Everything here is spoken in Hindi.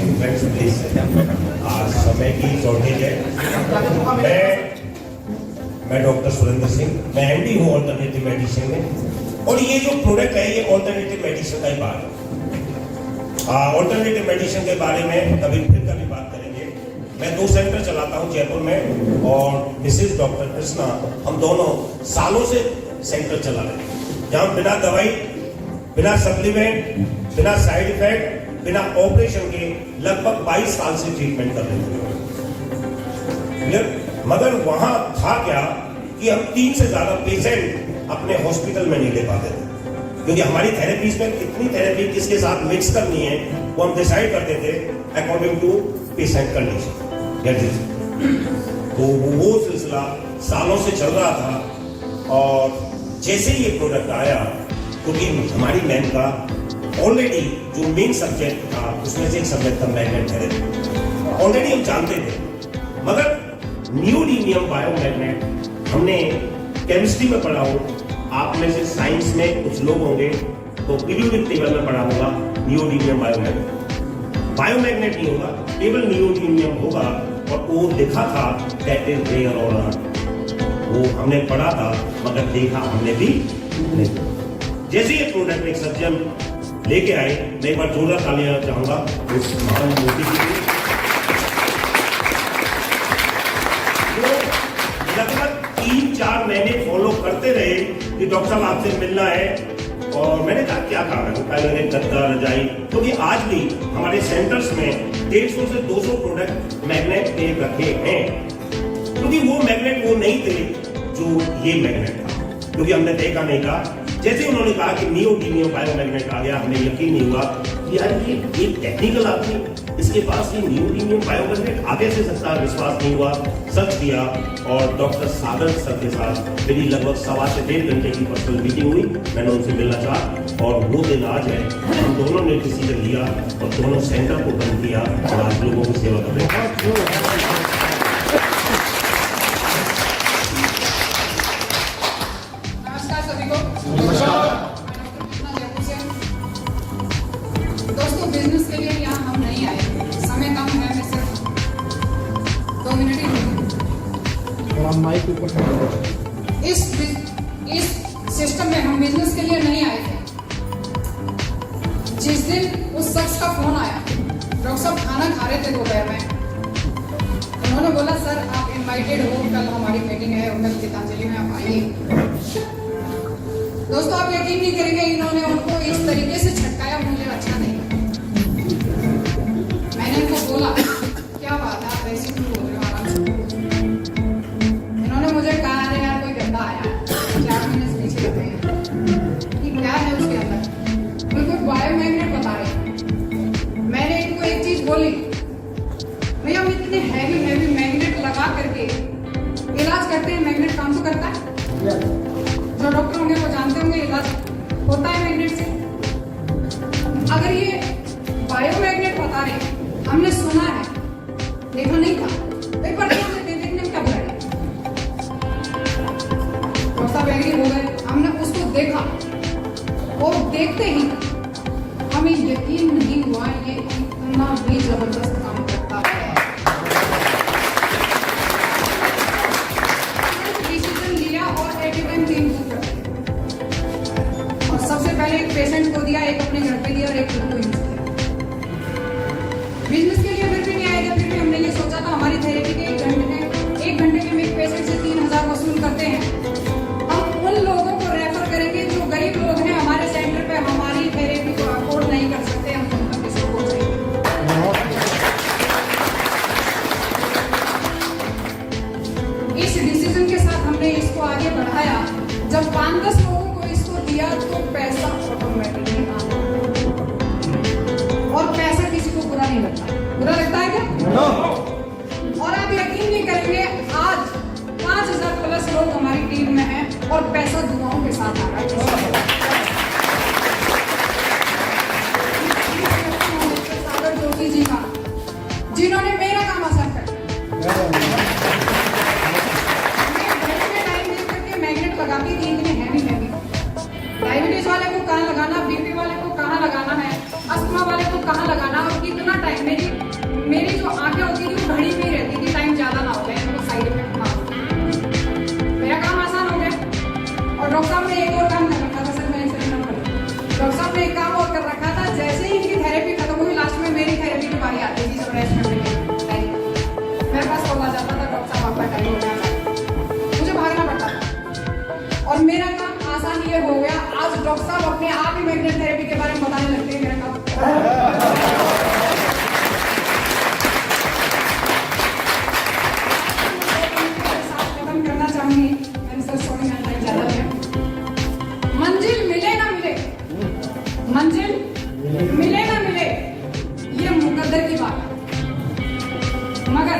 फ्रेंड्स प्लीज आज समय की शॉर्टेज है। मैं डॉक्टर सुरेंद्र सिंह, मैं एमडी हूँ ऑल्टरनेटिव मेडिसिन में। और ये जो प्रोडक्ट है ये ऑल्टरनेटिव मेडिसिन का ही बात है। ऑल्टरनेटिव मेडिसिन के बारे में कभी बात करेंगे। मैं 2 सेंटर चलाता हूँ जयपुर में, और मिसेस डॉक्टर कृष्णा, हम दोनों सालों से सेंटर चला रहे हैं जहाँ बिना दवाई, बिना सप्लीमेंट, बिना साइड इफेक्ट, बिना ऑपरेशन के लगभग 22 साल से ट्रीटमेंट कर रहे थे। मगर वहां था क्या कि हम 3 से ज्यादा पेशेंट अपने हॉस्पिटल में नहीं ले पाते थे, क्योंकि हमारी थेरेपीज में कितनी थेरेपी किसके साथ मिक्स करनी है वो हम डिसाइड करते थे अकॉर्डिंग टू पेशेंट कंडीशन। तो वो सिलसिला सालों से चल रहा था, और जैसे ये प्रोडक्ट आया, क्योंकि हमारी मैम का ऑलरेडी जो मेन सब्जेक्ट था उसमें से एक सब्जेक्ट था मैग्नेट थेरेपी, ऑलरेडी हम जानते थे। मगर नियोडीमियम बायोमैग्नेट हमने केमिस्ट्री में पढ़ा हो, आप में से साइंस में कुछ लोग होंगे तो पीरियोडिक टेबल में पढ़ा होगा नियोडीमियम बायोमैग्नेट। बायोमैग्नेट नहीं होगा, केवल नियोडीमियम होगा, और वो लिखा था that is rare on earth. वो हमने पढ़ा था मगर देखा हमने भी नहीं। जैसे ये प्रोडक्ट एक सर्जन लेके आए, मैं एक बार जोरदार तालियां चाहूंगा उस महान मोदी जी की। लगभग 3-4 महीने फॉलो करते रहे कि डॉक्टर साहब आपसे मिलना है, और मैंने कहा क्या कारण है, पहले गद्दा रजाई, क्योंकि आज भी हमारे सेंटर्स में 150 से 200 प्रोडक्ट मैग्नेट के रखे हैं, क्योंकि वो मैग्नेट वो नहीं थे जो ये मैग्नेट था, क्योंकि हमने देखा नहीं था। जैसे उन्होंने कहा कि नियोडीमियम बायोमैग्नेट आ गया, हमें यकीन नहीं हुआ कि यार ये एक टेक्निकल आदमी, इसके पास ये नियोडीमियम बायोमैग्नेट आगे से सकता है। विश्वास नहीं हुआ, सर्च किया, और डॉक्टर सागर सर के साथ मेरी लगभग 1.25 से 1.5 घंटे की पर्सनल मीटिंग हुई। मैंने उनसे मिलना चाहा, और वो दिन आज है। हम दोनों ने डिसीजन लिया और दोनों सेंटर को बंद किया, और आज लोगों की सेवा कर रहे हैं। दोस्तों, बिजनेस के लिए यहाँ हम नहीं आए, समय कम है, मैं सिर्फ 2 मिनट ही इस सिस्टम में हम बिजनेस के लिए नहीं आए थे। जिस दिन उस शख्स का फोन आया, डॉक्टर साहब खाना खा रहे थे दोपहर में, उन्होंने बोला सर आप इनवाइटेड हो, कल हमारी मीटिंग है कल गीतांजलि में, आप आइए। दोस्तों, आप यकीन नहीं करेंगे, इन्होंने उनको इस तरीके से छटकाया, मुझे अच्छा नहीं। मैंने इनको बोला क्या बात है, आप ऐसे क्यों बोल रहे हो, आराम से। इन्होंने मुझे कहा अरे यार कोई गंदा आया, 4 महीने से नीचे लग गए कि क्या है उसके अंदर, बिल्कुल बायोमैग्नेट बता रहे। मैंने इनको एक चीज बोली, भैया हम इतने हैवी मैग्नेट लगा करके इलाज करते हैं, मैग्नेट काम तो करता है। जो डॉक्टर होंगे वो जानते होंगे इलाज होता है मैग्नेट से। अगर ये बायोमैग्नेट बता रहे, हमने सुना है, देखा नहीं था, एक बार देखने में क्या बुराई। डॉक्टर एग्री हो गए, हमने उसको देखा, और देखते ही हमें यकीन नहीं हुआ ये इतना भी जबरदस्त काम करता है। डिसीजन लिया और एटीएम टीम को कर दिया, और सबसे पहले एक पेशेंट को दिया, एक अपने घर पे दिया, और एक खुद को यूज किया। बिजनेस के लिए फिर भी नहीं आएगा, फिर भी हमने ये सोचा था हमारी थेरेपी के 1 घंटे में एक पेशेंट से 3000 वसूल करते हैं। हम उन लोगों को रेफर करेंगे जो गरीब लोग हैं, हमारे सेंटर पे हमारी थेरेपी को अफोर्ड नहीं कर सकते, हम उनका किसको बोल रहे हैं। इस डिसीजन के साथ हमने इसको आगे बढ़ाया। जब 5-10 लोगों को इसको दिया तो पैसा ऑटोमेटिकली आना, और पैसा किसी को बुरा नहीं लगता। बुरा लगता है क्या? no. और आप यकीन नहीं करेंगे, आज 5000 प्लस लोग हमारी टीम में हैं, और पैसा दुआओं के साथ आ रहा है। सागर जोशी जी का, जिन्होंने मेरा काम आसान कर दिया। मैग्नेट लगाती थी इतने हैवी डायबिटीज वाले को कहाँ लगाना, बीपी वाले को कहाँ लगाना है, अस्थमा वाले को कहाँ लगाना, और कितना टाइम मेरी मंजिल मिले ना मिले ये मुकद्दर की बात है, मगर